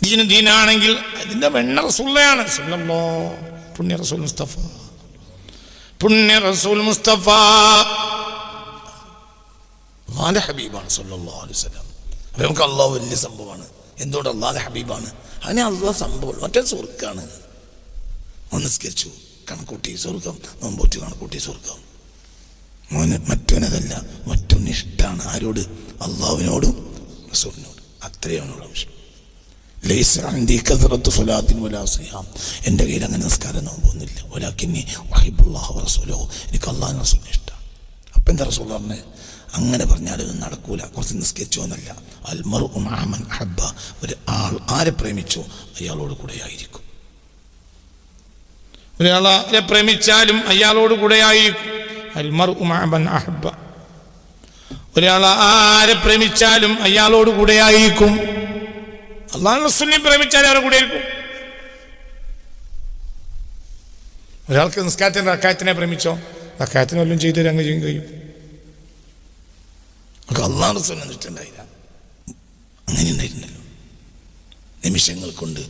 ദീന് ദീനാണെങ്കിൽ അതിൻ്റെ വെണ്ണ റസൂലാണ് സല്ലല്ലാഹു പുണ്യ റസൂൽ മുസ്തഫ, പുണ്യ റസൂൽ മുസ്തഫ അല്ലാഹുവിൻ്റെ ഹബീബാണ് സല്ലല്ലാഹു അലൈഹി വസല്ലം. അപ്പോൾ നമുക്ക് അള്ളാഹു വലിയ സംഭവമാണ്. എന്തുകൊണ്ട് അള്ളാഹുവിൻ്റെ ഹബീബാണ്, അങ്ങനെ അള്ളാഹ് സംഭവം. മറ്റേ സ്വർഗ്ഗമാണ്. നിസ്കരിച്ചു കണക്കൂട്ടി സ്വർഗം, നോമ്പോറ്റ് കണക്കൂട്ടി സ്വർഗം. മറ്റവനതല്ല, മറ്റൊന്ന് ഇഷ്ടമാണ്. ആരോട്? അള്ളാഹുവിനോടും റസൂലിനോടും. അത്രയാണുള്ള വിഷയം. എൻ്റെ കയ്യിൽ അങ്ങനെ നിസ്കാരം നോമ്പൊന്നുമില്ല. ഒലാക്കിന്നി വഹിബുല്ലാഹു റസൂലഹു, എനിക്ക് അള്ളാഹു റസൂലിനെ ഇഷ്ടമാണ്. അപ്പം എന്താ റസൂൽ പറഞ്ഞത്? അങ്ങനെ പറഞ്ഞാലൊന്നും നടക്കൂല. കുറച്ച് നിസ്കരിച്ചോ എന്നല്ല. അൽ മർഉ മഅ മൻ അഹബ്ബ, ഒരു ആൾ ആരെ പ്രേമിച്ചോ അയാളോട് കൂടെ ആയിരിക്കും. ഒരാളെ പ്രേമിച്ചാലും അയാളോട് കൂടെ ആയിരിക്കും. അൽ മർഉ മഅ മൻ അഹബ്ബ, ഒരാൾ ആരെ പ്രേമിച്ചാലും അയാളോട് കൂടെ ആയിരിക്കും. അല്ലാഹു റസൂലിനെ പ്രേമിച്ചാൽ അവരുടെ കൂടെ ആയിരിക്കും. ഒരാൾക്ക് നിസ്കാരത്തിൻ്റെ റക്അത്തിനെ പ്രേമിച്ചോ, റക്അത്തിനെ വല്ലതും ചെയ്ത് അങ്ങ് ചെയ്യും കഴിയും. അല്ലാഹു റസൂലിനെ ഇഷ്ടമുണ്ടായില്ല. അങ്ങനെ ഉണ്ടായിട്ടുണ്ടല്ലോ. നിമിഷങ്ങൾ കൊണ്ട്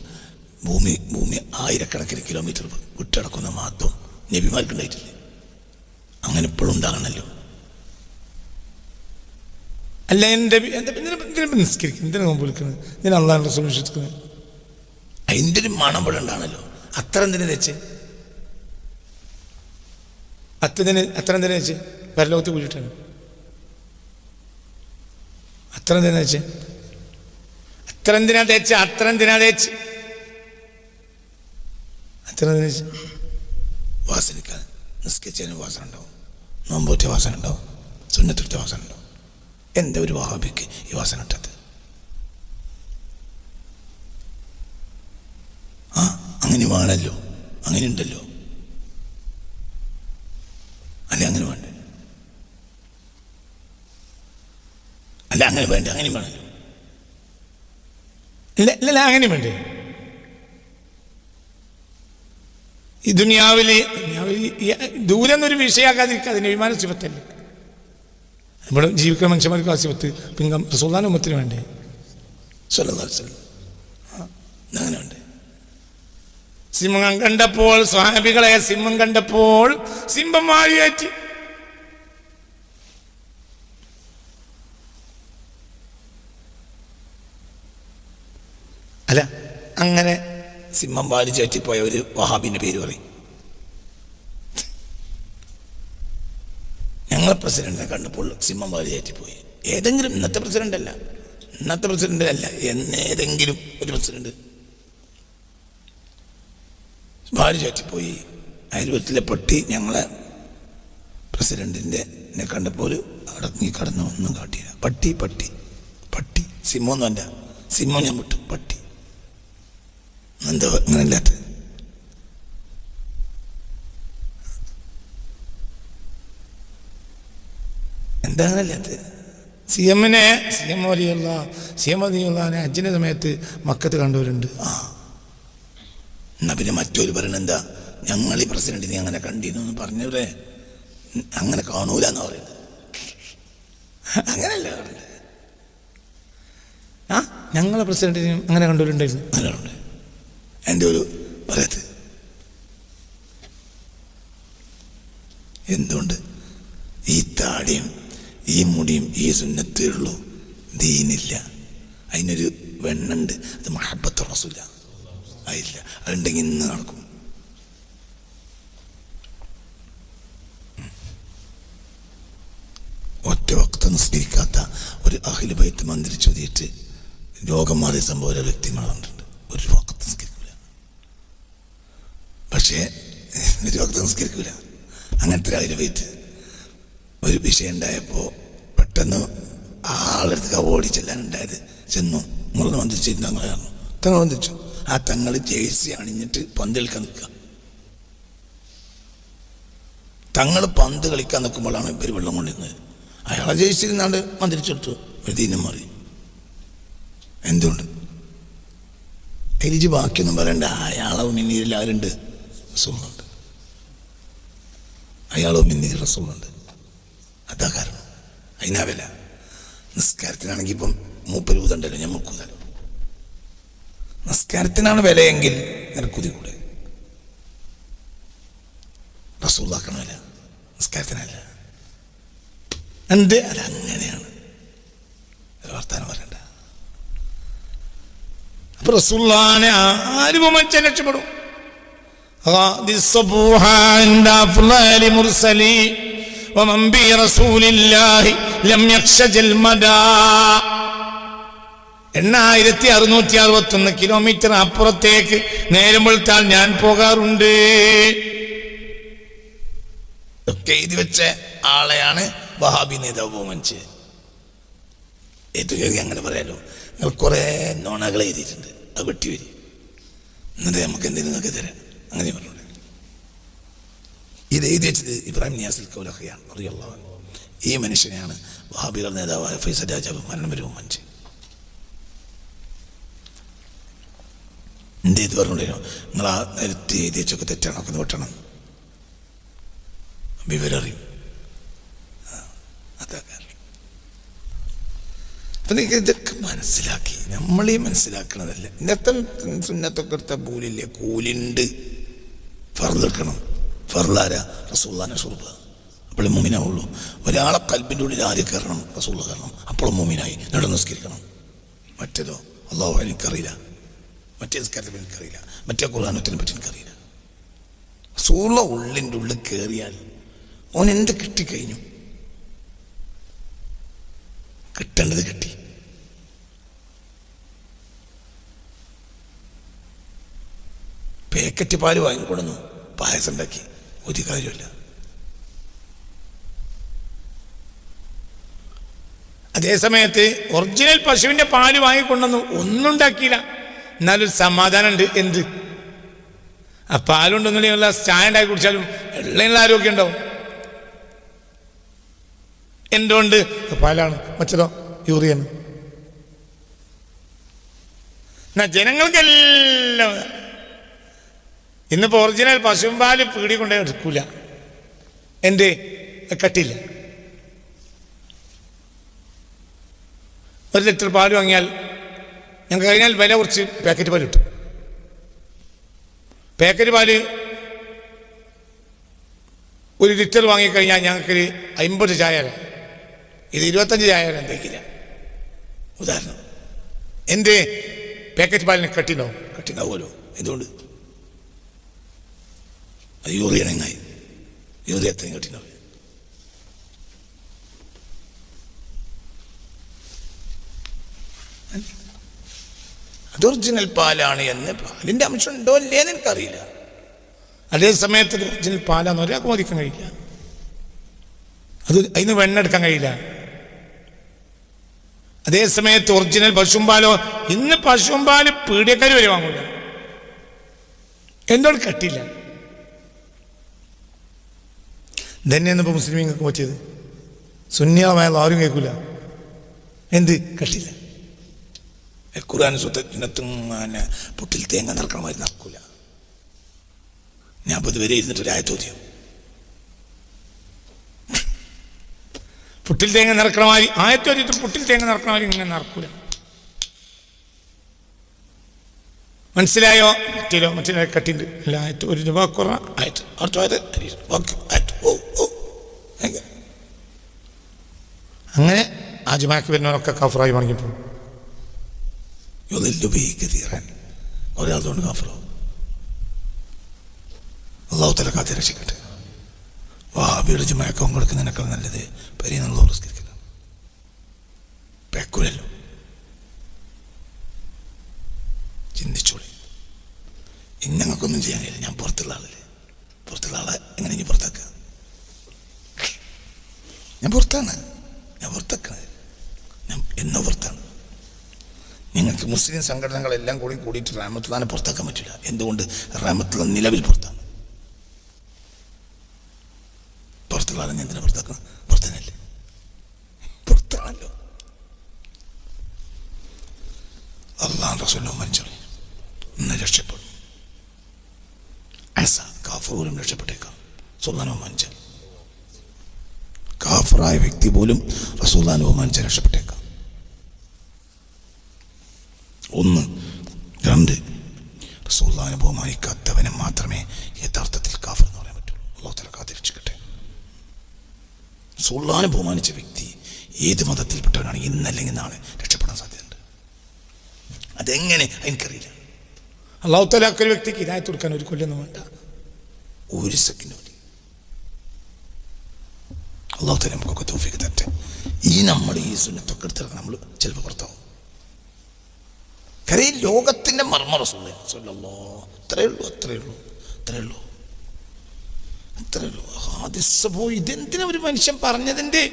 ഭൂമി ആയിരക്കണക്കിന് കിലോമീറ്റർ വിട്ടടക്കുന്ന മഹത്വം നബിമാർക്കുണ്ടായിട്ടില്ലേ? അങ്ങനെ ഇപ്പോഴും ഉണ്ടാകണമല്ലോ. അല്ല എൻ്റെ നിസ്കരിക്കുന്നത്, എന്തിനാ നോമ്പ് വിളിക്കുന്നത്, ഞാൻ അള്ളാഹു റസൂൽ വിശ്വസിക്കുന്നത്? അതിൻ്റെ ഒരു മണം ഇവിടെ ഉണ്ടാണല്ലോ. അത്ര എന്തിനു വെച്ച് അത്ര എന്തിനാ വെച്ച് പരലോകത്ത് കൂടിയിട്ടാണ്. അത്ര എന്തിനാ വെച്ച് അത്ര എന്തിനാ തേച്ച് വാസനിക്കാൻ നിസ്കരിച്ചതിന് വാസന ഉണ്ടാവും, നോമ്പോറ്റ വാസന ഉണ്ടാവും, സുന്നത്തെടുത്ത വാസന ഉണ്ടാവും. എന്താ ഒരു വഹാബിക്ക് ഈ വാസന ഇട്ടത്? അങ്ങനെ വേണമല്ലോ, അങ്ങനെ ഉണ്ടല്ലോ. അല്ല അങ്ങനെ വേണ്ട, അല്ല അങ്ങനെ വേണ്ട, അങ്ങനെ വേണമല്ലോ. ഇല്ല അങ്ങനെ വേണ്ടേ? ഈ ദുനിയാവിൽ ദൂരം എന്നൊരു വിഷയമാക്കാതിരിക്കുക. അതിന് വിമാന സിഫത്തല്ലേ? ഇവിടെ ജീവിക്കുന്ന മനുഷ്യന്മാർക്ക് ആ സിഫത്ത് പിന്നെ റസൂലുള്ളാഹിന്റെ ഉമ്മത്തിന് വേണ്ടേ? സ്വല്ലല്ലാഹു അലൈഹി വസല്ലം അങ്ങനെ വേണ്ടേ? സിംഹം കണ്ടപ്പോൾ, സ്വഹാബികളെ സിംഹം കണ്ടപ്പോൾ സിംഹം വാരിയേറ്റി. അല്ല അങ്ങനെ സിംഹം വാരി ചേറ്റിപ്പോയ ഒരു വഹാബിന്റെ പേര് പറയും. ഞങ്ങളെ പ്രസിഡന്റിനെ കണ്ടപ്പോൾ സിംഹം വാരി ചേറ്റിപ്പോയി. ഏതെങ്കിലും ഇന്നത്തെ പ്രസിഡന്റ് അല്ല, എന്നേതെങ്കിലും ഒരു പ്രസിഡന്റ് വാരി ചേറ്റിപ്പോയി. അയൽവത്തിലെ പട്ടി ഞങ്ങളെ പ്രസിഡന്റിനെ കണ്ടപ്പോൾ അടങ്ങി കടന്നു, ഒന്നും കാട്ടിയില്ല. പട്ടി സിംഹമൊന്നുമല്ല, സിംഹം ഞാൻ വിട്ടു, പട്ടി. എന്താ അങ്ങനെ ഇല്ലാത്ത? എന്താ അങ്ങനെ ഇല്ലാത്ത? സി എം വലിയുള്ളാനെ ഹജ്ജിന്റെ സമയത്ത് മക്കത്ത് കണ്ടവരുണ്ട്. എന്നാ പിന്നെ മറ്റൊരു പറയണ എന്താ, ഞങ്ങൾ ഈ പ്രസിഡന്റിനെ അങ്ങനെ കണ്ടിരുന്നു പറഞ്ഞവരെ അങ്ങനെ കാണൂല എന്നാ പറയുന്നത്. അങ്ങനല്ല പറയുന്നത്. ഞങ്ങളെ പ്രസിഡന്റിനെ അങ്ങനെ കണ്ടവരുണ്ടായിരുന്നു. അങ്ങനെയുണ്ട്. എൻ്റെ ഒരു പറയത്ത് എന്തുകൊണ്ട് ഈ താടിയും ഈ മുടിയും ഈ സുന്നത്തേ ഉള്ളൂ, ദീനില്ല. അതിനൊരു വെണ്ണുണ്ട്, അത് മഹബ്ബത്ത് റസൂല. അതില്ല, അതുണ്ടെങ്കിൽ ഇന്ന് നടക്കും. ഒറ്റ വക്ത് നിസ്കരിക്കാത്ത ഒരു അഹ്ലു ബൈത്ത് മന്ദിരം ചൊല്ലിയിട്ട് രോഗം മാറിയ സംഭവം ഒരു വ്യക്തിമാർ കണ്ടിട്ടുണ്ട്. ഒരു വക്ത് നിസ്കരിക്കൂല, പക്ഷേ ഒരു വക്ത് നിസ്കരിക്കൂല. അങ്ങനത്തെ ഒരു അഹ്ലു ബൈത്ത് ഒരു വിഷയം ഉണ്ടായപ്പോൾ പെട്ടെന്ന് ആളെടുത്ത് ഓടി ചെല്ലാനുണ്ടായത്. ചെന്നു മുള്ള മന്ത്രിച്ചിരുന്നു, തങ്ങൾ കാരണം തങ്ങൾ മന്ത്രിച്ചു. ആ തങ്ങൾ ജേഴ്സി അണിഞ്ഞിട്ട് പന്ത് കളിക്കാൻ നിൽക്കുക. തങ്ങൾ പന്ത് കളിക്കാൻ നിൽക്കുമ്പോഴാണ് ഇവർ വെള്ളം കൊണ്ടിരുന്നത്. അയാളെ ജേഴ്സി ഇരുന്നാണ്ട് മന്ത്രിച്ചെടുത്തു. ദീനം മാറി. എന്തുകൊണ്ട്? എലിജ് ബാക്കിയൊന്നും പറയണ്ട. അയാളെ മിന്നീരിൽ ആരുണ്ട്? റസൂലുണ്ട്. അയാളോ മിന്നീർ റസൂലുണ്ട്. അതാ കാരണം. അതിനാ വില. നിസ്കാരത്തിനാണെങ്കിൽ ഇപ്പം മൂപ്പര് ഊതണ്ടല്ലോ, ഞാൻ മുക്കൂതല്ലോ. നിസ്കാരത്തിനാണ് വിലയെങ്കിൽ നിനക്കുതി കൂടെ. റസൂലുള്ളാഹിക്കാണ് വില, നിസ്കാരത്തിനല്ല. എന്ത്? അതങ്ങനെയാണ്. വർത്താനം പറയണ്ട. അപ്പൊ റസൂലുള്ളാഹിനെ ആര് ബഹുമാനിച്ചാൽ രക്ഷപ്പെടും? ومن برسول الله لم يخشج المدى. 8661 കിലോമീറ്റർ അപ്പുറത്തേക്ക് നേരം വെളുത്താൽ ഞാൻ പോകാറുണ്ട്. ഒക്കെ എഴുതി വെച്ച ആളെയാണ് വഹാബി നേതാവ് ബഹുമാനിച്ച്. ഏറ്റവും അങ്ങനെ പറയാലോ. നിങ്ങൾ കുറെ നോണകൾ എഴുതിയിട്ടുണ്ട്, അത് വെട്ടി വരും, എന്നിട്ട് നമുക്ക് എന്തെങ്കിലും നിങ്ങൾക്ക് തരാം. അങ്ങനെ പറഞ്ഞു. ഇത് എഴുതി വെച്ചത് ഇബ്രാഹിം നിയാസിൽ കൗലഖിയാണ് റളിയല്ലാഹു അൻഹു. ഈ മനുഷ്യനെയാണ് വഹാബികളുടെ നേതാവായ ഫൈസൽ രാജാവ് മരണം വരെ ബഹുമാനിച്ച്. എൻ്റെ ഇത് പറഞ്ഞോ, നിങ്ങൾ ആ നേരത്തെ എഴുതി വെച്ചൊക്കെ തെറ്റാണ്, ഒക്കെ ഒന്ന് വെട്ടണം, വിവരം അറിയും. അതാ കാരണം. അപ്പൊ നിങ്ങൾ ഇതൊക്കെ മനസ്സിലാക്കി, നമ്മളീ മനസ്സിലാക്കണതല്ല. ഇന്നത്തെ സുന്നത്തൊക്കെ എടുത്ത കൂലില്ലേ? കൂലുണ്ട്, ഫർളെടുക്കണം. ഫർളാരാ? റസൂലുള്ളാഹിന്റെ ഷുർബ്. അപ്പോഴും മുഅ്മിനാവുള്ളൂ. ഒരാളെ കൽബിൻ്റെ ഉള്ളിൽ ആദ്യം കയറണം, റസൂലുള്ള കയറണം, അപ്പോഴും മുഅ്മിനായി. എന്നിട്ട് നിസ്കരിക്കണം. മറ്റേതോ അല്ലാഹു എനിക്കറിയില്ല, മറ്റേ നിസ്കാരത്തെ പറ്റി എനിക്കറിയില്ല, മറ്റേ ഖുർആനത്തിനെ പറ്റി എനിക്കറിയില്ല. റസൂലുള്ള ഉള്ളിൻ്റെ ഉള്ളിൽ കയറിയാൽ ഓൻ എന്ത് കിട്ടിക്കഴിഞ്ഞു? കിട്ടേണ്ടത് കിട്ടി. പാക്കറ്റ് പാല് വാങ്ങിക്കൊടുന്നു, പായസം ഉണ്ടാക്കി, ഒരു കാര്യമില്ല. അതേ സമയത്ത് ഒറിജിനൽ പശുവിന്റെ പാല് വാങ്ങിക്കൊണ്ടെന്ന് ഒന്നും ഉണ്ടാക്കിയില്ല, എന്നാലും സമാധാനം ഉണ്ട്. എന്ത്? ആ പാലുണ്ടെന്നുള്ള ചായ ഉണ്ടാക്കി കുടിച്ചാലും എല്ലാം ആരോഗ്യം ഉണ്ടാവും. എന്തുകൊണ്ട്? പാലാണ്. മറ്റതോ യൂറിയാണ്. എന്നാ ജനങ്ങൾക്കെല്ലാം ഇന്നിപ്പോൾ ഒറിജിനൽ പശുമ്പാല് പീടി കൊണ്ടേ എടുക്കൂല. എന്ത്? കട്ടില്ല. 1 ലിറ്റർ പാല് വാങ്ങിയാൽ ഞങ്ങൾക്ക് കഴിഞ്ഞാൽ വില കുറച്ച് പാക്കറ്റ് പാല് കിട്ടും. പാക്കറ്റ് പാല് 1 ലിറ്റർ വാങ്ങിക്കഴിഞ്ഞാൽ ഞങ്ങൾക്ക് 50 ചായ തരാം. ഇത് 25 ചായ തരാൻ തയ്ക്കില്ല. ഉദാഹരണം. എന്ത്? പാക്കറ്റ് പാലിന് കട്ടിണ്ടാവും. കട്ടിണ്ടാവുമല്ലോ. എന്തുകൊണ്ട്? അത് യൂറിയനെങ്ങായി. യൂറിയ എത്രയും കട്ടിണ്ടാവും. അത് ഒറിജിനൽ പാലാണ് എന്ന് പാലിൻ്റെ അംശം ഉണ്ടോ അല്ലേന്ന് എനിക്കറിയില്ല. അതേ സമയത്ത് ഒറിജിനൽ പാലാന്ന് ഒരാൾക്ക് മതിക്കാൻ കഴിയില്ല. അത് അതിന് വെണ്ണ എടുക്കാൻ കഴിയില്ല. അതേ സമയത്ത് ഒറിജിനൽ പശുമ്പാലോ, ഇന്ന് പശുമ്പാല് പീടിയക്കാർ വരെ വാങ്ങൂല. എന്തുകൊണ്ട്? കട്ടില്ല. തന്നെയാണ് ഇപ്പോൾ മുസ്ലിമീങ്ങൾക്ക് പറ്റിയത്. സുന്നിയായ ആരും കേൾക്കൂല. എന്ത്? കട്ടില്ല. ഖുർആൻ സുന്നത്തും പുട്ടിൽ തേങ്ങ നിറക്കണമായി നടക്കൂല. ഞാൻ അപ്പോൾ ഇതുവരെ ഇരുന്നിട്ട് ഒരായത്തോദ്യം പുട്ടിൽ തേങ്ങ നിറക്കണമായി ആയത്തോദ്യത്തിൽ പുട്ടിൽ തേങ്ങ നിറക്കണമായി ഇങ്ങനെ നടക്കൂല. മനസ്സിലായോ? മറ്റേ കട്ടിണ്ട്. അല്ല, ആയത്ത് 1 രൂപ കുറ ആയിട്ട് അങ്ങനെ ആജുമാക്കി വരുന്നവരൊക്കെ കഫറായി മടങ്ങിപ്പോകും. ഒരാളുകൊണ്ട് കാഫറോ? അള്ളാഹു തആല കാത്ത് രക്ഷിക്കട്ടെ. വഹാബിയുടെ ജുമാക്ക് പങ്കെടുക്കുന്നതിനേക്കാൾ നല്ലത് പെരിയ നല്ല നിസ്കരിക്കണം. പേക്കൂലല്ലോ. ചിന്തിച്ചോളി. ഞങ്ങൾക്കൊന്നും ചെയ്യാൻ കഴിയില്ല. ഞാൻ പുറത്തുള്ള ആളല്ലേ. പുറത്തുള്ള ആളെ എങ്ങനെ ഇനി പുറത്താക്കുക? ഞാൻ പുറത്താണ്. ഞാൻ പുറത്താക്കണത്. ഞാൻ എന്നോ പുറത്താണ്. നിങ്ങൾക്ക് മുസ്ലിം സംഘടനകളെല്ലാം കൂടിയിട്ട് റഹ്മത്തുള്ളാഹിനെ പുറത്താക്കാൻ പറ്റില്ല. എന്തുകൊണ്ട്? റഹ്മത്തുള്ളാഹി നിലവിൽ പുറത്താണ്. പുറത്തുള്ള ആളെ എന്തിനാ പുറത്താക്കണം? പുറത്തന്നല്ലേ, പുറത്താണല്ലോ. അല്ലാഹുവിന്റെ റസൂലിനെ ബഹുമാനിച്ചോളി. ഇന്ന് രക്ഷപ്പെടും. കാഫർ പോലും രക്ഷപ്പെട്ടേക്കാം റസൂലുള്ളാഹിനെ ബഹുമാനിച്ചാൽ. കാഫറായ വ്യക്തി പോലും റസൂലുള്ളാഹിനെ ബഹുമാനിച്ചാൽ രക്ഷപ്പെട്ടേക്കാം. 1. 2 റസൂലുള്ളാഹിനെ ബഹുമാനിച്ച വ്യക്തി ഏത് മതത്തിൽപ്പെട്ടവനാണ് ഇന്നല്ലെങ്കിൽ നാളെ രക്ഷപ്പെടാൻ സാധ്യതയുണ്ട്. അതെങ്ങനെ എനിക്കറിയില്ല. അല്ലാഹു തആല ഒരു വ്യക്തിക്ക് ഹിദായത്ത് കൊടുക്കാൻ ഒരു കൊല്ലൊന്നും വേണ്ട, ഒരു സെക്കൻഡ് മതി. അല്ലാഹു തആല നമുക്കൊക്കെ തൗഫീഖ് തരട്ടെ. നമ്മൾ ഈ സുന്നത്തൊക്കെ എടുത്തിറങ്ങി നമ്മൾ ചിലപ്പോൾ പുറത്താവും. കാര്യം ലോകത്തിൻ്റെ മർമ്മ റസൂലുള്ളാഹി സ്വല്ലല്ലാഹു അത്രയേ ഉള്ളൂ. ഇതെന്തിനാ ഒരു മനുഷ്യൻ പറഞ്ഞതിൻ്റെ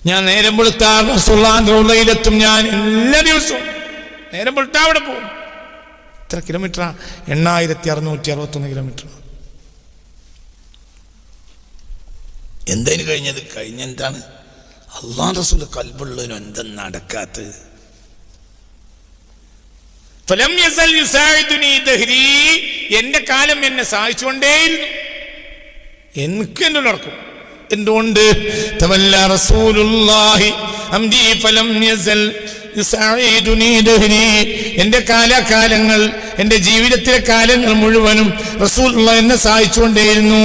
ഞാൻ നേരം വെളുത്താൽ റസൂലുള്ളാഹിന്റെ റൗളയിലെത്തും. ഞാൻ എല്ലാ ദിവസവും നേരം വെളുത്താൽ അവിടെ പോകും. എത്ര കിലോമീറ്ററാ? 8661 കിലോമീറ്റർ. എന്തതിന് എന്താണ്? അല്ലാഹു റസൂൽ ഖൽബുള്ളവനും എന്താ നടക്കാത്തത്? ഫലം യസൽ യുസാഇദുനി ദഹ്രി, എന്റെ കാലം എന്നെ സഹായിച്ചുകൊണ്ടേയിരുന്നു. എനിക്ക് എന്നെ നടക്കും. എന്തുകൊണ്ട്? തവല്ല റസൂലുള്ളാഹി അംദി ഫലം യസൽ യുസാഇദുനി ദഹ്രി, എന്റെ കാലങ്ങൾ, എന്റെ ജീവിതത്തിലെ കാലങ്ങൾ മുഴുവനും റസൂലുള്ളാഹി എന്നെ സഹായിച്ചുകൊണ്ടേയിരുന്നു.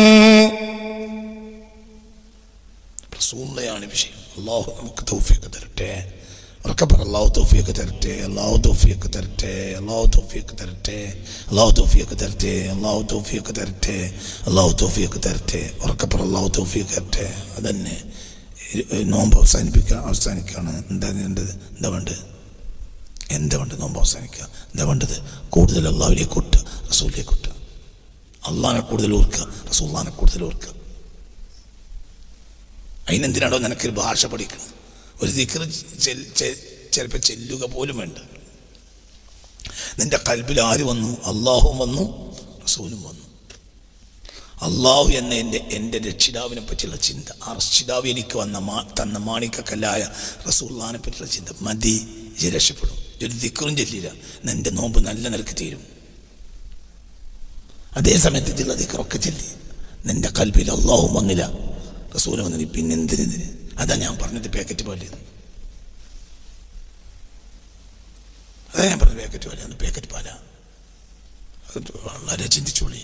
റസൂലുള്ളാഹിയാണ് വിഷയം. അല്ലാഹു നമുക്ക് തൗഫീഖ് തരട്ടെ. അല്ലാഹു തൗഫീഖ് തരട്ടെ. അല്ലാഹു തൗഫീഖ് തരട്ടെ. അല്ലാഹു തൗഫീഖ് തരട്ടെ. അല്ലാഹു തൗഫീഖ് തരട്ടെ. അല്ലാഹു തൗഫീഖ് തരട്ടെ. അല്ലാഹു തൗഫീഖ് തരട്ടെ. അല്ലാഹു തൗഫീഖ് തരട്ടെ. അതന്നെ നോമ്പ് അവസാനിക്കുകയാണ്. എന്താ വേണ്ടത്? നോമ്പ് അവസാനിക്കുക. എന്താ വേണ്ടത്? കൂടുതൽ അല്ലാഹുവിലേക്ക് കൂട്ടുക, റസൂലിലേക്ക് കൂട്ടുക. അല്ലാഹുവിനെ കൂടുതൽ ഓർക്കുക, റസൂലുള്ളാഹിനെ കൂടുതൽ ഓർക്കുക. അതിനെന്തിനാണോ നിനക്കൊരു ഭാഷ പഠിക്കണം? ഒരു ദിക്ർ ചിലപ്പോൾ ചെല്ലുക പോലും വേണ്ട. നിന്റെ ഖൽബിൽ ആര് വന്നു? അല്ലാഹുവും വന്നു, റസൂലും വന്നു. അല്ലാഹു എന്ന എൻ്റെ രക്ഷിതാവിനെ പറ്റിയുള്ള ചിന്ത, ആ രക്ഷിതാവ് എനിക്ക് തന്ന മാണിക്കക്കല്ലായ റസൂലുള്ളാഹിനെ പറ്റിയുള്ള ചിന്ത മതി, രക്ഷപ്പെടും. ഒരു ദിക്റും ചെല്ലില്ല, നിന്റെ നോമ്പ് നല്ല നിലക്ക് തീരും. അതേ സമയത്ത് ചില ദിക്റൊക്കെ ചെല്ലി നിന്റെ ഖൽബിൽ അല്ലാഹു വന്നില്ല, റസൂല് വന്നില്ല, പിന്നെ എന്തിന്? അതാ ഞാൻ പറഞ്ഞത് പാക്കറ്റ് പോലെ. പാക്കറ്റ് പാല. അത് വളരെ ചിന്തിച്ചോളി.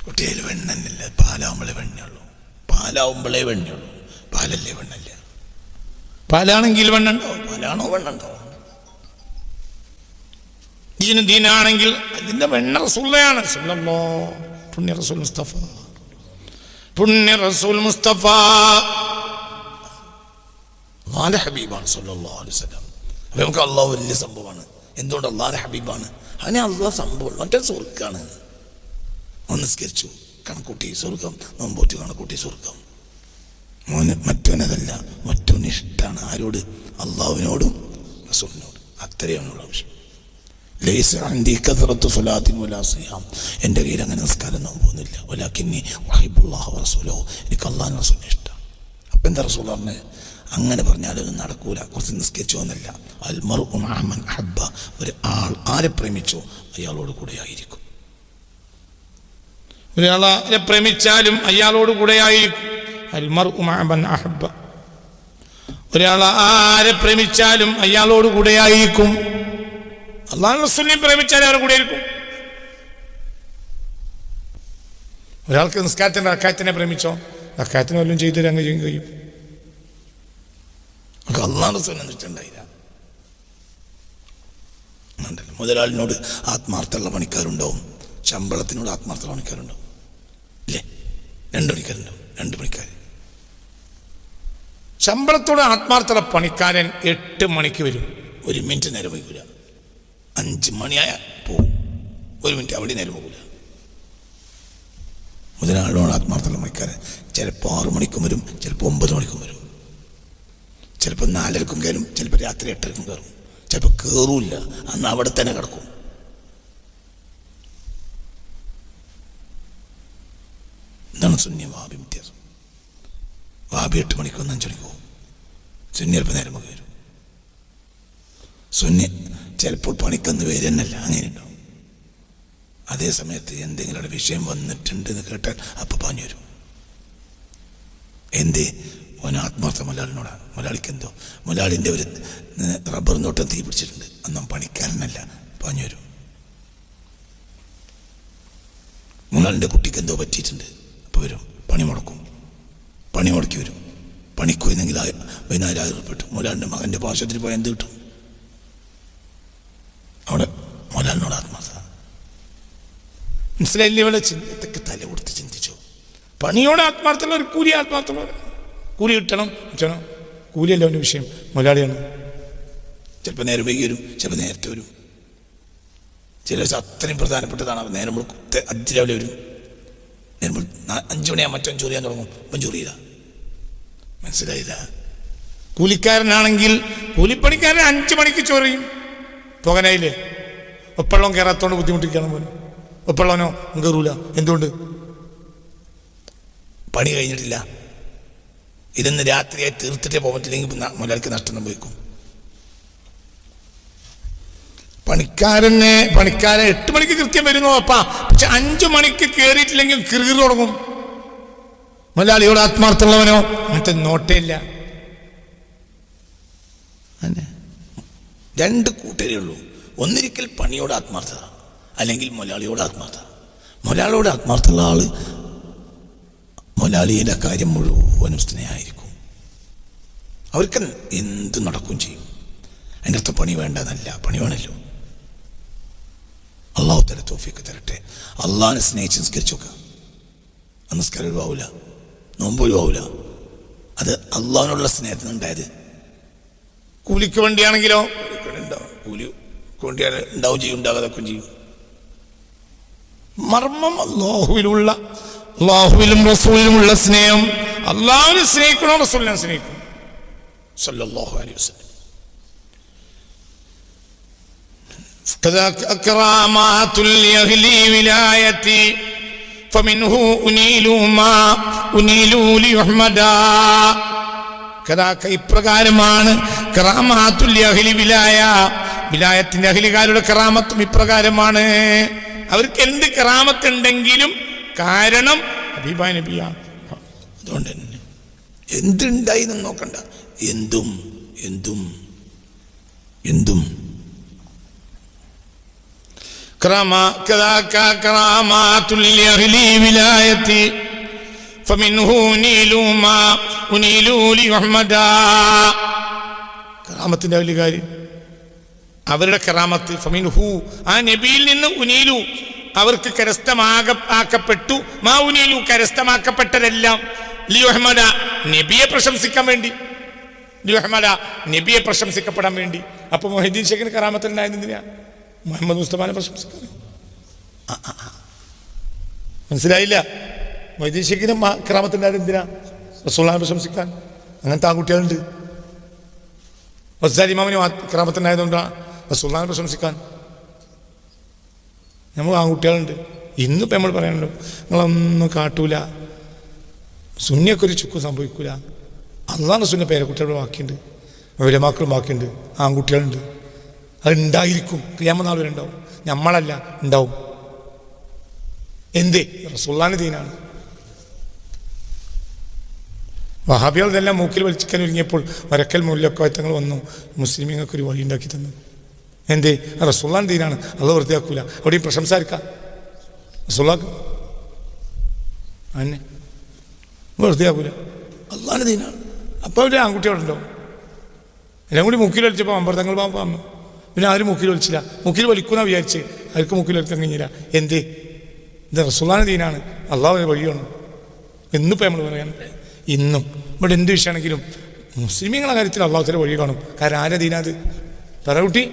കുട്ടിയിൽ വെണ്ണന്നില്ല, പാലാവുമ്പോഴേ വെണ്ണയുള്ളൂ. പാലല്ലേ വെണ്ണല്ല. പാലാണെങ്കിൽ വെണ്ണുണ്ടോ? പാലാണോ വെണ്ണുണ്ടോ? ദീനാണെങ്കിൽ അതിൻ്റെ വെണ്ണ റസൂലുള്ളാഹിയാണ്. പുണ്യ റസൂൽ മുസ്തഫ അല്ലാഹുവിന്റെ ഹബീബാണ് സല്ലല്ലാഹു അലൈഹി വസല്ലം. അപ്പോൾ നമുക്ക് അല്ലാഹു വലിയ സംഭവമാണ്. എന്തുകൊണ്ട്? അല്ലാഹുവിന്റെ ഹബീബാണ്. അതിനെ അല്ലാഹു സംഭവം മറ്റേ സ്വർഗ്ഗമാണ്. നിസ്കരിച്ചു കണക്കൂട്ടി സ്വർഗം, നോമ്പോറ്റ് കണക്കൂട്ടി സ്വർഗം. മറ്റവനതല്ല, മറ്റവന് ഇഷ്ടമാണ്. ആരോട്? അള്ളാഹുവിനോടും റസൂലിനോടും. അത്രയാണുള്ള ആവശ്യം. എൻ്റെ കയ്യിൽ അങ്ങനെ നിസ്കാരം നോമ്പൊന്നുമില്ല. വലാകിന്നി ഉഹിബ്ബുല്ലാഹ വറസൂലഹു, എനിക്ക് അള്ളാഹുവിനും റസൂലിനും ഇഷ്ടമാണ്. അപ്പം എന്താ റസൂൽ പറഞ്ഞത്? അങ്ങനെ പറഞ്ഞാലൊന്നും നടക്കൂല. കുറച്ച് നിസ്കരിച്ചോ എന്നല്ല. അൽ മർഉ മഅ മൻ അഹബ്ബ, ഒരു ആൾ ആരെ പ്രേമിച്ചോ അയാളോട് കൂടെ ആയിരിക്കും. ഒരാളെ പ്രേമിച്ചാലും അയാളോട് കൂടെ ആയിരിക്കും. അൽ മർഉ മഅ മൻ അഹബ്ബ, ഒരാൾ ആരെ പ്രേമിച്ചാലും അയാളോട് കൂടെ ആയിരിക്കും. അല്ലാഹു റസൂലിനെ പ്രേമിച്ചാൽ അവരുടെ കൂടെ ആയിരിക്കും. ഒരാൾക്ക് നിസ്കാരത്തിൻ്റെ റക്അത്തിനെ പ്രേമിച്ചോ, റക്അത്തിനെ വല്ലതും ചെയ്ത് അങ്ങ് ചെയ്യാൻ കഴിയും. അല്ലാഹു റസൂലിനെ നിശ്ചയുണ്ടായില്ല. മുതലാളിനോട് ആത്മാർത്ഥമുള്ള പണിക്കാരുണ്ടാവും, ശമ്പളത്തിനോട് ആത്മാർത്ഥമുള്ള പണിക്കാരുണ്ടാവും. ഇല്ലേ? 2 പണിക്കാരുണ്ടാവും. 2 പണിക്കാർ. ശമ്പളത്തോട് ആത്മാർത്ഥമുള്ള പണിക്കാരൻ 8 മണിക്ക് വരും. 1 മിനിറ്റ് നേരം വൈകൂല. 5 മണിയായ പോവും. 1 മിനിറ്റ് അവിടെ നേരം പോകില്ല. മുതലാളിനോട് ആത്മാർത്ഥമുള്ള പണിക്കാരൻ ചിലപ്പോൾ 6 മണിക്കും വരും, ചിലപ്പോൾ 9 മണിക്കും വരും, ചിലപ്പോൾ 4:30 കയറും, ചിലപ്പോൾ രാത്രി 8:30 കയറും, ചിലപ്പോൾ കയറൂല്ല. അന്ന് അവിടെ തന്നെ കിടക്കും. എന്താണ് സുന്നി വഹാബി വ്യത്യാസം? വാബി 8 മണിക്ക് 5 മണിക്ക് പോകും. സുന്നി ചിലപ്പോൾ നേരം വരും. സുന്നി ചിലപ്പോൾ പണിക്കൊന്ന് വരുന്നല്ല, അങ്ങനെ ഉണ്ടാവും. അതേ സമയത്ത് എന്തെങ്കിലും ഒരു വിഷയം വന്നിട്ടുണ്ട് എന്ന് കേട്ടാൽ അപ്പം പാഞ്ഞു വരും. എന്ത് ഓന് ആത്മാർത്ഥ മുതലാളിനോടാണ്. മുതലാളിക്ക് എന്തോ മുതലാളിൻ്റെ ഒരു റബ്ബർ നോട്ടം തീ പിടിച്ചിട്ടുണ്ട്, അന്നും പണിക്കാരനല്ല, പാഞ്ഞു വരും. മുതലാളിൻ്റെ കുട്ടിക്ക് എന്തോ പറ്റിയിട്ടുണ്ട്, അപ്പോൾ വരും. പണി മുടക്കി വരും. പണിക്ക് പോയിരുന്നെങ്കിൽ 10,000 ഉൾപ്പെട്ടു. മുതലാളിൻ്റെ മകൻ്റെ പാശത്തിൽ പോയാൽ എന്ത് കിട്ടും? അവിടെ മുതലാളിനോട് ആത്മാർത്ഥ. മനസ്സിലായില്ലേ? ഇവിടെ ചിന്തത്തൊക്കെ തല കൊടുത്ത് ചിന്തിച്ചു. പണിയോട് ആത്മാർത്ഥമുള്ള ഒരു കൂലി ആത്മാർത്ഥമുള്ള കൂലി കിട്ടണം. കൂലിയല്ല അവൻ്റെ വിഷയം, മുതലാളിയാണ്. ചിലപ്പോൾ നേരം വൈകി വരും, ചിലപ്പോൾ നേരത്തെ വരും. ചില ദിവസം അത്രയും പ്രധാനപ്പെട്ടതാണ്. നേരം അതിരാവിലെ വരും. നേരം 5 മണിയാ മറ്റോ ചൊറിയാൻ തുടങ്ങും, ഇപ്പം ചൊറിയില്ല. മനസ്സിലായില്ല? കൂലിക്കാരനാണെങ്കിൽ കൂലിപ്പണിക്കാരൻ 5 മണിക്ക് ചൊറിയും. പോകാനായില്ലേ? ഒപ്പള്ളം കയറാത്തോണ്ട് ബുദ്ധിമുട്ടിക്കണം പോലും. ഒപ്പള്ളവനോ കയറൂല. എന്തുകൊണ്ട്? പണി കഴിഞ്ഞിട്ടില്ല. ഇതൊന്ന് രാത്രിയായി തീർത്തിട്ടേ പോകാൻ പറ്റില്ലെങ്കിൽ മുതലാളിക്ക് നഷ്ടം സംഭവിക്കും. പണിക്കാരൻ 8 മണിക്ക് കൃത്യം വരുന്നു അപ്പാ, പക്ഷെ 5 മണിക്ക് കയറിയിട്ടില്ലെങ്കിൽ കിറുകിറ് തുടങ്ങും. മുതലാളിയോട് ആത്മാർത്ഥമുള്ളവനോ അങ്ങനത്തെ നോട്ടേ ഇല്ല. 2 കൂട്ടരേ ഉള്ളൂ. ഒന്നിരിക്കൽ പണിയോട് ആത്മാർത്ഥത, അല്ലെങ്കിൽ മുതലാളിയോട് ആത്മാർത്ഥത. മുതലാളിയോട് ആത്മാർത്ഥമുള്ള ആള് മുതലാളിയുടെ കാര്യം മുഴുവനും സ്നേഹമായിരിക്കും. അവർക്ക് എന്ത് നടക്കുകയും ചെയ്യും. അതിൻ്റെ അർത്ഥം പണി വേണ്ടതല്ല, പണി വേണമല്ലോ. അള്ളാഹു തആല തൗഫീഖ് തരട്ടെ. അള്ളാഹിനെ സ്നേഹിച്ച് നിസ്കരിച്ചു നോക്കുക. നിസ്കാരം ഒഴിവാവില്ല, നോമ്പ് ഒഴിവാവില്ല. അത് അള്ളാഹിനുള്ള സ്നേഹത്തിനുണ്ടായത്. കൂലിക്ക് വേണ്ടിയാണെങ്കിലോ കൂലിക്ക് വേണ്ടിയാണ് ഉണ്ടാവും ചെയ്യും, ഉണ്ടാകാതൊക്കെ ചെയ്യും. മർമ്മം അള്ളാഹുവിലും റസൂലിലുമുള്ള സ്നേഹം. അള്ളാഹുവിനെ സ്നേഹിക്കണോ റസൂലിനെ സ്നേഹിക്കണം സല്ലല്ലാഹു അലൈഹി വസല്ലം. കറാമാത്തുൽ യഹ്ലി വിലായത്തി ഫമിൻഹു ഉനീലു മാ ഉനീലു ലിയുഹ്മദാ. ഇപ്രകാരമാണ് കറാമാത്തുൽ യഹ്ലി വിലായ, വിലായത്തിന്റെ അഹ്ലികാരുടെ കറാമത്തും ഇപ്രകാരമാണ്. അവർക്ക് എന്ത് കറാമത്തുണ്ടെങ്കിലും കാരണം ഹബീബായ നബിയാണ്. അതുകൊണ്ട് തന്നെ എന്തുണ്ടായി എന്ന് നോക്കണ്ട, എന്തും എന്തും എന്തും കറാമാത്തുൽ യഹ്ലി വിലായത്തി ഫമിൻഹു ഉനീലു മാ ഉനീലു ലിയുഹ്മദാ. കറാമത്തിന്റെ അഹ്ലികാര് അവരുടെ കറാമത്ത് ഫമിൻഹു, ആ നബിയിൽ നിന്ന് ഉനീലു അവർക്ക് കരസ്ഥമാക്കപ്പെട്ടു. മാ ഉനീലു കരസ്ഥമാക്കപ്പെട്ടതെല്ലാം ലിയുഹ്മദ നബിയെ പ്രശംസിക്കാൻ വേണ്ടി, ലിയുഹ്മദ നബിയെ പ്രശംസിക്കപ്പെടാൻ വേണ്ടി. അപ്പൊ മൊഹീദ്ദീൻ ഷേഖിന് കറാമത്തിൽ ഉണ്ടായത് എന്തിനാ? മുഹമ്മദ് മുസ്തഫാനെ പ്രശംസിക്കാൻ. മനസ്സിലായില്ല? മൊഹീദ്ദീൻ ഷേഖിന് കറാമത്തുണ്ടായത് എന്തിനാ? റസൂലുള്ളാഹിനെ പ്രശംസിക്കാൻ. അങ്ങനത്തെ ആൺകുട്ടികളുണ്ട്. ഗസാലി ഇമാമിന് കറാമത്തുണ്ടായതുകൊണ്ടാണ് റസൂലുള്ളാഹിനെ പ്രശംസിക്കാൻ. നമ്മൾ ആൺകുട്ടികളുണ്ട്. ഇന്നിപ്പോൾ നമ്മൾ പറയാനുണ്ടോ, നിങ്ങളൊന്നും കാട്ടൂല, സുന്നിയൊക്കെ ഒരു ചുക്കും സംഭവിക്കൂല. അള്ളാഹ് റസൂലിൻ്റെ പേരക്കുട്ടികളുടെ ബാക്കിയുണ്ട്, ഉലമാക്കളും ബാക്കിയുണ്ട്, ആൺകുട്ടികളുണ്ട്. അത് ഉണ്ടായിരിക്കും, ഖിയാമത്ത് നാൾ വരെ ഉണ്ടാവും. നമ്മളല്ല, ഉണ്ടാവും. എന്തേ? റസൂലുള്ളാഹിന്റെ ദീനാണ്. വഹാബികൾ ഇതെല്ലാം മൂക്കിൽ വലിച്ചിക്കാൻ ഒരുങ്ങിയപ്പോൾ വരക്കൽ മുല്ലൊക്കെ തങ്ങൾ വന്നു, മുസ്ലിമീങ്ങൾക്കൊരു വഴി ഉണ്ടാക്കി തന്നു. എന്തേ? റസൂലുള്ളാഹിന്റെ ദീനാണ്, അത് വെറുതെ ആക്കൂല. അവിടെയും പ്രശംസാരിക്കാം റസൂലുള്ളാഹിക്ക്, അന്നെ വെറുതെ ആക്കൂല, അള്ളാഹിന്റെ ദീനാണ്. അപ്പോൾ അവിടെ ആൺകുട്ടികളുണ്ടാവും. എല്ലാം കൂടി മൂക്കിൽ വലിച്ചപ്പോൾ അമ്പർത്തങ്ങൾ വന്നു. പിന്നെ ആരും മൂക്കിൽ വലിച്ചില്ല. മൂക്കിൽ വലിക്കുന്ന വിചാരിച്ച് അവർക്ക് മൂക്കിൽ വലിക്കാൻ കഴിഞ്ഞില്ല. എന്തേ? ഇത് റസൂലുള്ളാഹിന്റെ ദീനാണ്, അള്ളാഹുവിന്റെ വഴിയാണ്. എന്നിപ്പോൾ നമ്മൾ പറയാൻ, ഇന്നും ഇവിടെ എന്ത് വിഷയമാണെങ്കിലും മുസ്ലിമീങ്ങളുടെ കാര്യത്തിൽ അള്ളാഹുവിന്റെ വഴി കാണും. കാരണം ആരെ ദീനാത്? തറകുട്ടി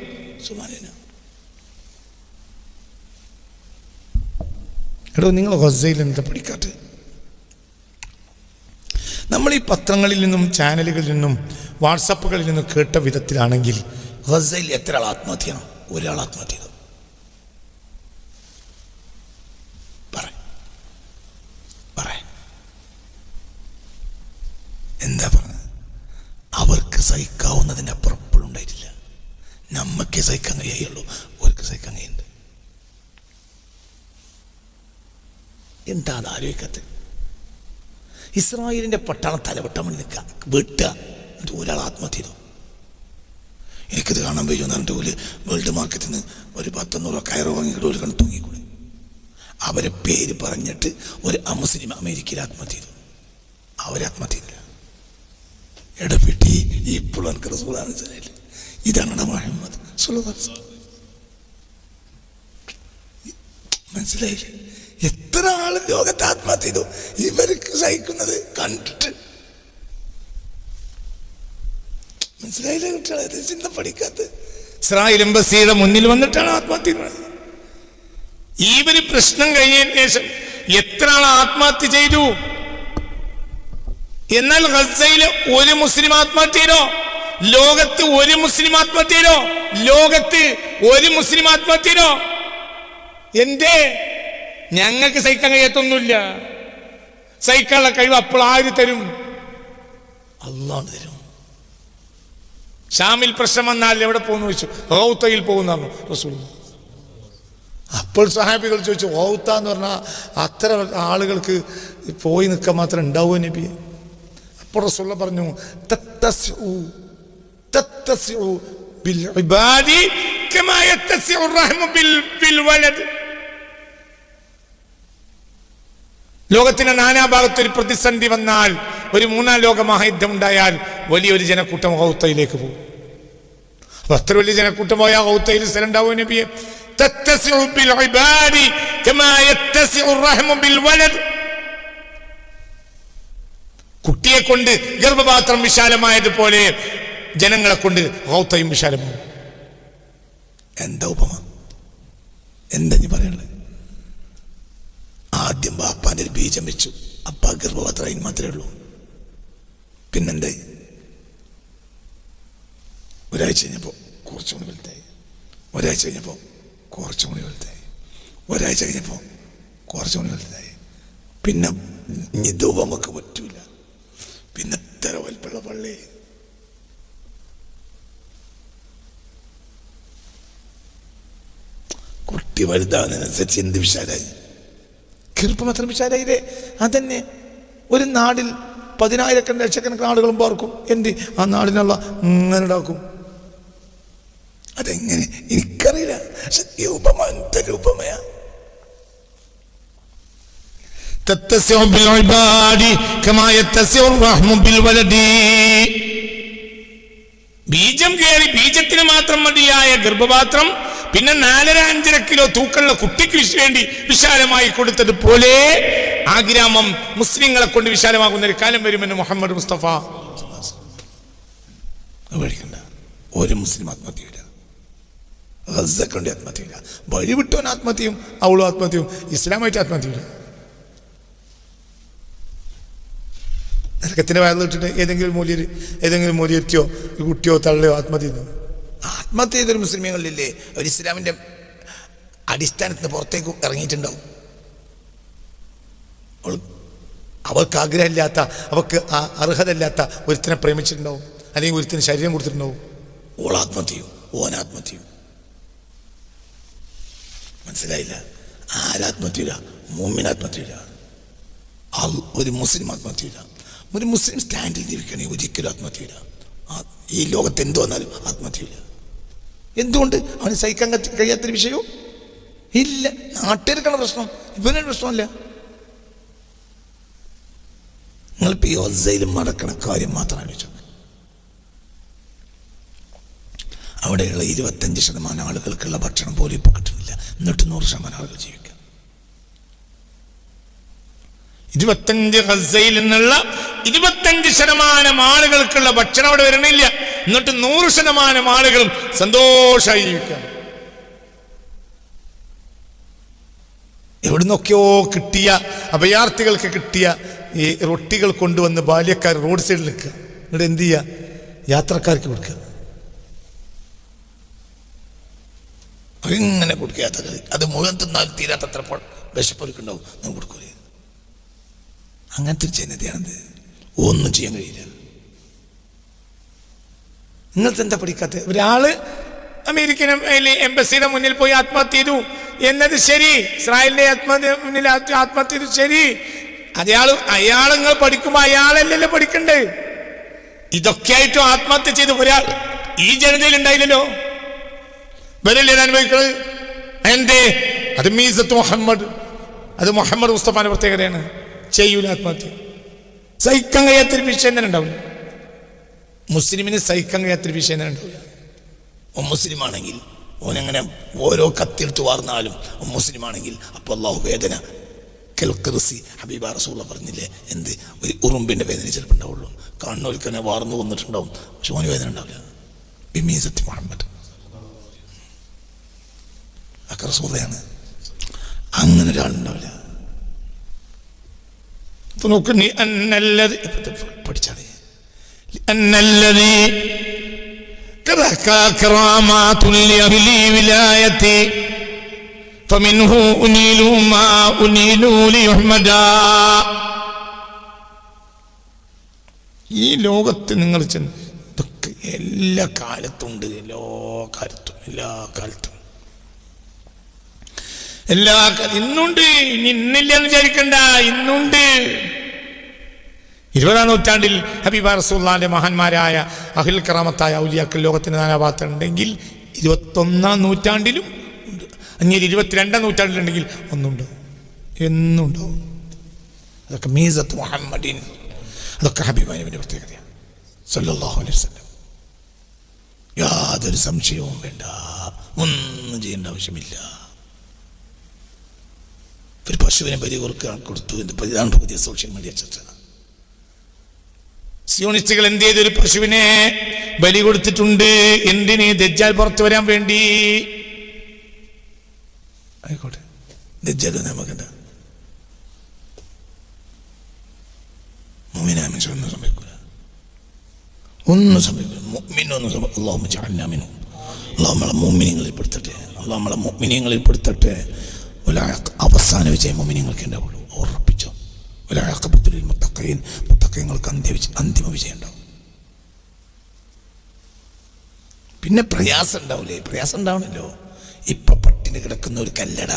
എടോ, നിങ്ങൾ ഗസയിൽ എന്താ പഠിക്കാത്ത? നമ്മൾ ഈ പത്രങ്ങളിൽ നിന്നും ചാനലുകളിൽ നിന്നും വാട്സപ്പുകളിൽ നിന്നും കേട്ട വിധത്തിലാണെങ്കിൽ ഗസയിൽ എത്ര ആൾ ആത്മഹത്യയാണ്? ഒരാൾ ആത്മഹത്യ ചെയ്തു. സഹിക്കാൻ കഴിയുള്ളൂ, അവർക്ക് സഹിക്കാൻ കഴിയുന്നുണ്ട്. എന്താ അത് ആലോചിക്കാത്ത? ഇസ്രായേലിൻ്റെ പട്ടാളം തലവെട്ടാൻ വേണ്ടി നിൽക്കുക, വെട്ടുക, എന്നിട്ട് ഒരാൾ ആത്മഹത്യ ചെയ്തു. എനിക്കത് കാണാൻ പറ്റുമെന്ന് പറഞ്ഞിട്ട് ഒരു വേൾഡ് മാർക്കറ്റിൽ നിന്ന് ഒരു 100 കയറ് വാങ്ങിയിട്ട് ഒരു കണ്ട് തൂങ്ങിക്കൂടെ. അവരെ പേര് പറഞ്ഞിട്ട് ഒരു അമുസ്ലിം അമേരിക്കയിൽ ആത്മഹത്യ ചെയ്തു. അവരാത്മഹത്യ ചെയ്തില്ല. ഇടപെട്ടി ഇപ്പോഴും എനിക്ക് റസൂലാണ് മനസ്സിലായില്ല. ഇതാണ് മുഹമ്മദ് മനസ്സിലായില്ല. എത്ര ആള് ലോകത്ത് ആത്മഹത്യ ചെയ്തു ഇവർക്ക് സഹിക്കുന്നത് കണ്ടിട്ട്. മനസ്സിലായില്ല കുട്ടികളെ? ചിന്ത പഠിക്കാത്ത ഇസ്രായേൽ എംബസിയുടെ മുന്നിൽ വന്നിട്ടാണ് ആത്മഹത്യ ചെയ്യുന്നത്. ഇവര് പ്രശ്നം കഴിഞ്ഞതിന് ശേഷം എത്ര ആൾ ആത്മഹത്യ ചെയ്തു? എന്നാൽ ഗസയില് ഒരു മുസ്ലിം ആത്മഹത്യ ചെയ്തോ? ലോകത്ത് ഒരു മുസ്ലിം ആത്മഹത്യ ചെയ്തോ? ലോകത്ത് ഒരു മുസ്ലിം ആത്മഹത്യ ചെയ്തോ? എന്തേ? ഞങ്ങൾക്ക് സഹിക്കാൻ കഴിയത്തൊന്നുമില്ല. സഹിക്കാനുള്ള കഴിവ് അപ്പോൾ ആര് തരും? അല്ലാഹു തരും. ഷാമിൽ പ്രശ്നം വന്നാൽ എവിടെ പോകുന്നു ചോദിച്ചു. ഗൗത്തയിൽ പോകുന്നു റസൂൽ. അപ്പോൾ സഹാബികൾ ചോദിച്ചു, ഗൗത്ത എന്ന് പറഞ്ഞാൽ അത്ര ആളുകൾക്ക് പോയി നിൽക്കാൻ മാത്രം ഉണ്ടാവുമോ നബിയെ? അപ്പോൾ റസൂൽ പറഞ്ഞു, ബിൽ ഇബാദി കമാ യത്തസിഉ റഹ്മു ബിൽ വലദ്. ലോകത്തിന്റെ നാനാഭാഗത്ത് ഒരു പ്രതിസന്ധി വന്നാൽ, ഒരു 3-ാം ലോക മഹായുദ്ധം ഉണ്ടായാൽ വലിയൊരു ജനക്കൂട്ടം ഗൗത്തയിലേക്ക് പോകും. അപ്പൊ അത്ര വലിയ ജനക്കൂട്ടം പോയാൽ ഗൗത്തയിൽ സ്ഥലം ഉണ്ടാവും നബിയെ? തത്തസിഉ ബിൽ ഇബാദി കമാ യത്തസിഉ റഹ്മു ബിൽ വലദ്. കുട്ടിയെ കൊണ്ട് ഗർഭപാത്രം വിശാലമായതുപോലെ ജനങ്ങളെ കൊണ്ട് ഗൗത്തയും വിശാലമാവും. എന്താ ഉപമ? എന്താ നീ പറയാനുള്ളത്? ആദ്യം ബാപ്പാൻ്റെ ഒരു ബീജം വെച്ചു, അപ്പ ഗർഭപാത്രം അതിന് മാത്രമേ ഉള്ളൂ. പിന്നെന്തായി? ഒരാഴ്ച കഴിഞ്ഞപ്പോൾ കുറച്ചുകൂടി വലുതായി, ഒരാഴ്ച കഴിഞ്ഞപ്പോൾ കുറച്ചുകൂടി വലുതായി, ഒരാഴ്ച കഴിഞ്ഞപ്പോൾ കുറച്ചുകൂടി വലുതായി. പിന്നെ ഇത് നമുക്ക് പറ്റൂല. പിന്നെ ഇത്ര വലുപ്പമുള്ള പള്ളി. കുട്ടി വലുതാവുന്നതിനനുസരിച്ച് എന്ത് വിശാലായി, ഗർഭപാത്രം വിശാലായില്ലേ? അതന്നെ ഒരു നാടിൽ 10,000 ലക്ഷക്കണക്കിന് ആളുകളും പാർക്കും. എന്ത് ആ നാടിനുള്ള ഇങ്ങനെ ഉണ്ടാക്കും? അതെങ്ങനെ എനിക്കറിയില്ല. പക്ഷെ ഉപമ എന്തൊരു ഉപമയാ. ബീജം കയറി ബീജത്തിന് മാത്രം മതിയായ ഗർഭപാത്രം പിന്നെ 4.5 കിലോ തൂക്കമുള്ള കുട്ടിക്ക് വേണ്ടി വിശാലമായി കൊടുത്തതുപോലെ ആ ഗ്രാമം മുസ്ലിങ്ങളെ കൊണ്ട് വിശാലമാകുന്ന ഒരു കാലം വരുമെന്ന് മുഹമ്മദ് മുസ്തഫ. പേടിക്കണ്ട, ഒരു മുസ്ലിം ആത്മഹത്യയില്ല, ഗസക്കണ്ടി ആത്മഹത്യയില്ല, വഴി വിട്ടവൻ ആത്മഹത്യയും അവളും ആത്മഹത്യയും, ഇസ്ലാമായിട്ട് ആത്മഹത്യയില്ല. നരകത്തിന്റെ വയറിലിട്ടിട്ട് ഏതെങ്കിലും മൂല്യത്തിയോ കുട്ടിയോ തള്ളയോ ആത്മഹത്യ ചെയ്തു. ആത്മഹത്യ ചെയ്തൊരു മുസ്ലിമീങ്ങളില്ലേ ഒരു ഇസ്ലാമിന്റെ അടിസ്ഥാനത്തിന് പുറത്തേക്ക് ഇറങ്ങിയിട്ടുണ്ടാവും. അവൾക്ക് ആഗ്രഹമില്ലാത്ത, അവൾക്ക് അർഹതയില്ലാത്ത ഒരുത്തിനെ പ്രേമിച്ചിട്ടുണ്ടാവും, അല്ലെങ്കിൽ ഒരുത്തിന് ശരീരം കൊടുത്തിട്ടുണ്ടാവും. ഓൾ ആത്മഹത്യയും ഓനാത്മഹത്യയും. മനസ്സിലായില്ല? ആരാത്മഹത്യയില്ല? മുഅ്മിൻ ആത്മഹത്യയില്ല, ഒരു മുസ്ലിം ആത്മഹത്യയില്ല. ഒരു മുസ്ലിം സ്റ്റാൻഡിൽ ജീവിക്കണേ ഒരിക്കലും ആത്മഹത്യയില്ല. ഈ ലോകത്ത് എന്ത് വന്നാലും ആത്മഹത്യയില്ല. എന്തുകൊണ്ട്? അവന് സഹിക്കാൻ കഴിയാത്തൊരു വിഷയവും ഇല്ല. നാട്ടുകാർക്കാണ് പ്രശ്നം, ഇവനൊരു പ്രശ്നമല്ല. നിങ്ങളിപ്പോൾ ഈ ഒസയിലും മടക്കണ കാര്യം മാത്രം ആലോചിച്ചു. അവിടെയുള്ള 25% ആളുകൾക്കുള്ള ഭക്ഷണം പോലും ഇപ്പോൾ കിട്ടുന്നില്ല. എന്നിട്ട് 100% ആളുകൾ ജീവിക്കാം. 25 ഗസയിൽ നിന്നുള്ള 25% ആളുകൾക്കുള്ള ഭക്ഷണം അവിടെ വരണില്ല. എന്നിട്ട് 100% ആളുകളും സന്തോഷമായി ജീവിക്കാം. എവിടുന്നൊക്കെയോ കിട്ടിയ അഭയാർത്ഥികൾക്ക് കിട്ടിയ ഈ റൊട്ടികൾ കൊണ്ടുവന്ന് ബാല്യക്കാർ റോഡ് സൈഡിൽ നിൽക്കുക. എന്നിട്ട് എന്ത് ചെയ്യുക? യാത്രക്കാർക്ക് കൊടുക്കുക. അതിങ്ങനെ കൊടുക്കാത്ത അത് മുഴുവൻ തിന്നാൽ തീരാത്തത്ര വിശപ്പൊരുക്കുണ്ടാവും, നമുക്ക് കൊടുക്കൂലേ? അങ്ങനത്തെ ഒരു ജനതയാണത്. ഒന്നും ചെയ്യാൻ കഴിയില്ല. നിങ്ങൾക്ക് എന്താ പഠിക്കാത്ത? ഒരാള് അമേരിക്കൻ എംബസിയുടെ മുന്നിൽ പോയി ആത്മഹത്യ ചെയ്തു എന്നത് ശരി, ഇസ്രായേലിന്റെ മുന്നിൽ ആത്മഹത്യ ചെയ്തു ശരി. അയാൾ നിങ്ങൾ പഠിക്കുമ്പോ അയാളല്ലല്ലോ പഠിക്കണ്ടേ. ഇതൊക്കെ ആയിട്ടും ആത്മഹത്യ ചെയ്ത് ഒരാൾ ഈ ജനതയിൽ ഉണ്ടായില്ലല്ലോ. വരല്ലേ അനുഭവിക്കുന്നത്. എന്തേ? അത് മീസത്ത് മുഹമ്മദ്, അത് മുഹമ്മദ് മുസ്തഫാന്റെ പ്രത്യേകതയാണ്. ചെയ്യൂല ആത്മഹത്യ. സഹിക്കാൻ കഴിയാത്തൊരു വിഷയം തന്നെ ഉണ്ടാവില്ല. മുസ്ലിമിന് സഹിക്കാൻ കഴിയാത്തൊരു വിഷയം തന്നെ ഉണ്ടാവില്ല. മുസ്ലിം ആണെങ്കിൽ ഓനങ്ങനെ ഓരോ കത്തിയെടുത്ത് വാർന്നാലും മുസ്ലിമാണെങ്കിൽ അപ്പോൾ അള്ളാഹു വേദന കെൽക്കറിസി ഹബീബ റസൂല പറഞ്ഞില്ലേ, എന്ത് ഒരു ഉറുമ്പിന്റെ വേദന ചിലപ്പോൾ ഉണ്ടാവുള്ളൂ. കാണുന്നവർക്കന്നെ വാർന്നു വന്നിട്ടുണ്ടാവും, പക്ഷെ ഓന് വേദന ഉണ്ടാവില്ല. ബിമീസത്തി മുഹമ്മദ് ഒക്കെ റസൂലയാണ്. അങ്ങനെ ഒരാളുണ്ടാവില്ല. നോക്ക് നീ അന്നല്ലത് പഠിച്ചാൽ كرامات لأهل ولايتي فمنه أنيل ما أنيل ليحمدا. ഈ ലോകത്ത് നിങ്ങൾ ഇതൊക്കെ എല്ലാ കാലത്തും ഉണ്ട്. എല്ലാ കാലത്തും ഇന്നുണ്ട്. ഇനി ഇന്നില്ലെന്ന് വിചാരിക്കണ്ട, ഇന്നുണ്ട്. 20-ാം നൂറ്റാണ്ടിൽ ഹബീബ റസൂലുള്ളാഹിന്റെ മഹാന്മാരായ അഹ്ലുൽ കറാമത്തായ ഔലിയാക്കൾ ലോകത്തിന്റെ നാനാഭാഗത്തുണ്ടെങ്കിൽ 21-ാം നൂറ്റാണ്ടിലും ഉണ്ട്. അങ്ങനെ 22-ാം നൂറ്റാണ്ടിലുണ്ടെങ്കിൽ ഒന്നുണ്ടാവും, എന്നുണ്ടാവും. അതൊക്കെ മീസത്ത് മുഹമ്മദിൻ, അതൊക്കെ ഹബീബിന്റെ പ്രത്യേകതയാണ് സല്ലല്ലാഹു അലൈഹി വസല്ലം. യാതൊരു സംശയവും വേണ്ട, ഒന്നും ചെയ്യേണ്ട ആവശ്യമില്ല. ഒരു പശുവിനെ ബലി കൊടുത്തു. ഇതാണ് പുതിയ സോഷ്യൽ മീഡിയ ചർച്ച. സിയോണിസ്റ്റുകൾ എന്ത് ചെയ്തൊരു പശുവിനെ ബലി കൊടുത്തിട്ടുണ്ട്. എന്തിന്? ദജ്ജാൽ പുറത്തു വരാൻ വേണ്ടി. ആയിക്കോട്ടെ, ദജ്ജാൽ നമുക്കുണ്ട മുഅ്മിനായ മനുഷ്യനൊന്നും സംഭവിക്കില്ല, ഒന്നും സംഭവിക്കില്ല. മുഅ്മിനൊന്നും അല്ലാഹുമ്മ ജഅൽനാ മിൻഹും. അല്ലാഹു നമ്മളെ മുഅ്മിനീങ്ങളിൽ പെടുത്തട്ടെ, അല്ലാഹു നമ്മളെ മുഅ്മിനീങ്ങളിൽ പെടുത്തട്ടെ. അവസാന വിജയം മുഅ്മിനീങ്ങൾക്ക് ഉണ്ടാവുള്ളൂ, ഉറപ്പിച്ചോ. മുത്തഖീങ്ങൾക്ക് അന്തിമ വിജയം ഉണ്ടാവും. പിന്നെ പ്രയാസം ഉണ്ടാവില്ലേ? പ്രയാസം ഉണ്ടാവണല്ലോ. ഇപ്പൊ പട്ടിണി കിടക്കുന്ന ഒരു കല്ലട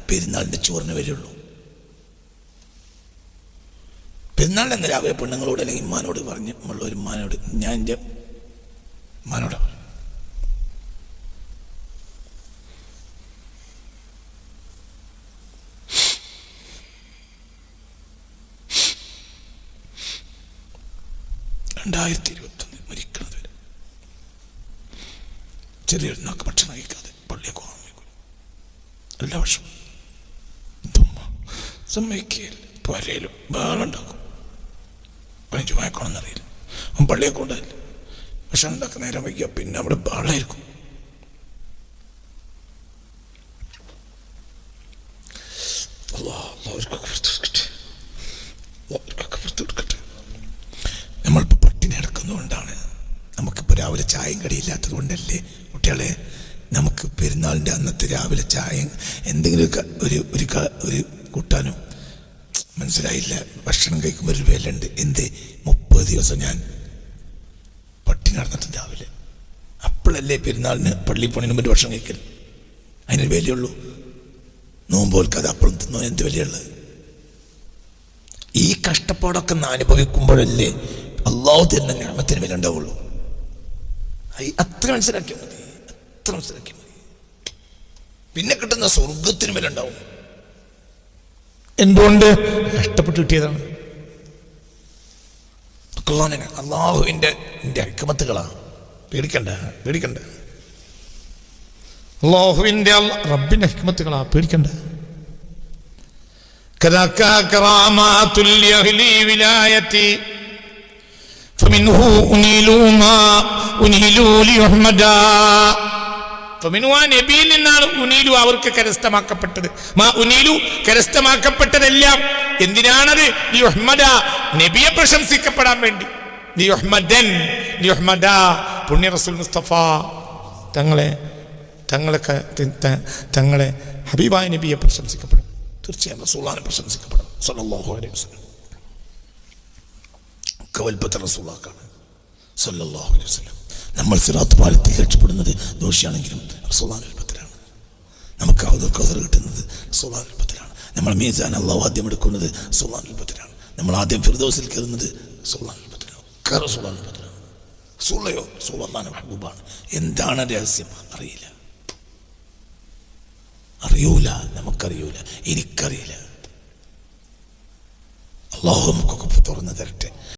പെരുന്നാളിന്റെ ചോറിന് വരുള്ളൂ. പെരുന്നാളിന് എന്ന് രാവിലെ പെണ്ണുങ്ങളോട് അല്ലെങ്കിൽ ഉമ്മാനോട് പറഞ്ഞു, ഉള്ളൊരു ഉമ്മാനോട്, ഞാൻ എൻ്റെ ഉമ്മാനോട് പറഞ്ഞു, മരിക്കണത് വരെ ചെറിയൊരു നാക്ക് ഭക്ഷണം കഴിക്കാതെ പള്ളിയൊക്കെ വാങ്ങിക്കും എല്ലാ വർഷവും. സമ്മതിക്കുകയില്ല. പരയിലും ബഹളുണ്ടാക്കും. 15 മയക്കണമെന്നറിയില്ല. അവൻ പള്ളിയൊക്കെ ഉണ്ടായില്ല. ഭക്ഷണം ഉണ്ടാക്കുന്ന നേരം വയ്ക്കുക, പിന്നെ അവിടെ ബഹളായിരിക്കും. നമ്മളിപ്പോൾ പട്ടിണി എടുക്കുന്നതുകൊണ്ടാണ്. നമുക്കിപ്പോൾ രാവിലെ ചായയും കടിയില്ലാത്തത് കൊണ്ടല്ലേ കുട്ടികളെ. നമുക്ക് പെരുന്നാളിൻ്റെ അന്നത്തെ രാവിലെ ചായയും എന്തെങ്കിലും ഒരു കൂട്ടാനും മനസ്സിലായില്ല. ഭക്ഷണം കഴിക്കുമ്പോൾ ഒരു വിലയുണ്ട്. എന്ത് 30 ദിവസം ഞാൻ പട്ടിണി നടന്നിട്ട് രാവിലെ, അപ്പോഴല്ലേ പെരുന്നാളിന് പള്ളിയിൽ പോണതിന് മുമ്പ് ഭക്ഷണം കഴിക്കൽ. അതിനൊരു വിലയുള്ളൂ. നോമ്പോൽക്കത് അപ്പോഴും തിന്നോ എന്ത് വിലയുള്ളത്? ഈ കഷ്ടപ്പാടൊക്കെ അനുഭവിക്കുമ്പോഴല്ലേ അള്ളാഹു തരുന്ന നിഅമത്തിന് വില ഉണ്ടാവുള്ളൂ. അത്ര മനസ്സിലാക്കിയാൽ മതി, അത്ര മനസ്സിലാക്കിയാൽ മതി. പിന്നെ കിട്ടുന്ന സ്വർഗത്തിന് വില ഉണ്ടാവും. എന്തുകൊണ്ട്? കഷ്ടപ്പെട്ട് കിട്ടിയതാണ്. അള്ളാഹുവിൻ്റെ ഹിക്മത്തുകളാണ്. പേടിക്കണ്ട. അള്ളാഹുവിൻ്റെ റബ്ബിന്റെ ഹിക്മത്തുകളാ, പേടിക്കണ്ട. കറാമാത്തുൽ അഹ്ലി വിലായത്തി ഫമിൻഹു ഉനീലു മാ ഉനീലു ലിയുഹ്മദാ. ഫമിൻഹു നബിയിൽ നിന്നാണ് ഉനീലു അവർക്ക് കരസ്ഥമാക്കപ്പെട്ടത്. മാ ഉനീലു കരസ്ഥമാക്കപ്പെട്ടതെല്ലാം എന്തിനാണത്? ലിയുഹ്മദാ നബിയെ പ്രശംസിക്കപ്പെടാൻ വേണ്ടി. ലിയുഹ്മദാ പുണ്യ റസൂൽ മുസ്തഫ തങ്ങളെ ഹബീബായ നബിയെ പ്രശംസിക്കപ്പെടും. തീർച്ചയായും റസൂലുള്ളാഹിനെ പ്രശംസിക്കപ്പെടും സല്ലല്ലാഹു അലൈഹി വസല്ലം. കവൽപ്പത്ത റസൂലുള്ളാഹിയാണ് സല്ലല്ലാഹു അലൈഹി വസല്ലം. നമ്മൾ സിറാത്ത് പാലത്തിൽ രക്ഷപ്പെടുന്നത് ദോഷിയാണെങ്കിലും റസൂലുള്ളാഹിന്റെ എളുപ്പത്തിലാണ്. നമുക്ക് കൗസർ കിട്ടുന്നത് റസൂലുള്ളാഹിന്റെ എളുപ്പത്തിലാണ്. നമ്മൾ മീസാൻ അല്ലാഹു ആദ്യം എടുക്കുന്നത് റസൂലുള്ളാഹിന്റെ എളുപ്പത്തിലാണ്. നമ്മൾ ആദ്യം ഫിർദൗസിൽ കയറുന്നത് റസൂലുള്ളാഹിന്റെ എളുപ്പത്തിലാണ്. ഒക്കെ റസൂലുള്ളാഹിന്റെ എളുപ്പത്തിലാണ്. റസൂലുള്ളാഹിയോ റസൂലുള്ളാഹിന്റെ മെഹബൂബാണ്. എന്താണ് രഹസ്യം അറിയില്ല, അറിയൂല, നമുക്കറിയൂല, എനിക്കറിയില്ല. അല്ലാഹു നമുക്കൊക്കെ തുറന്നു തരട്ടെ.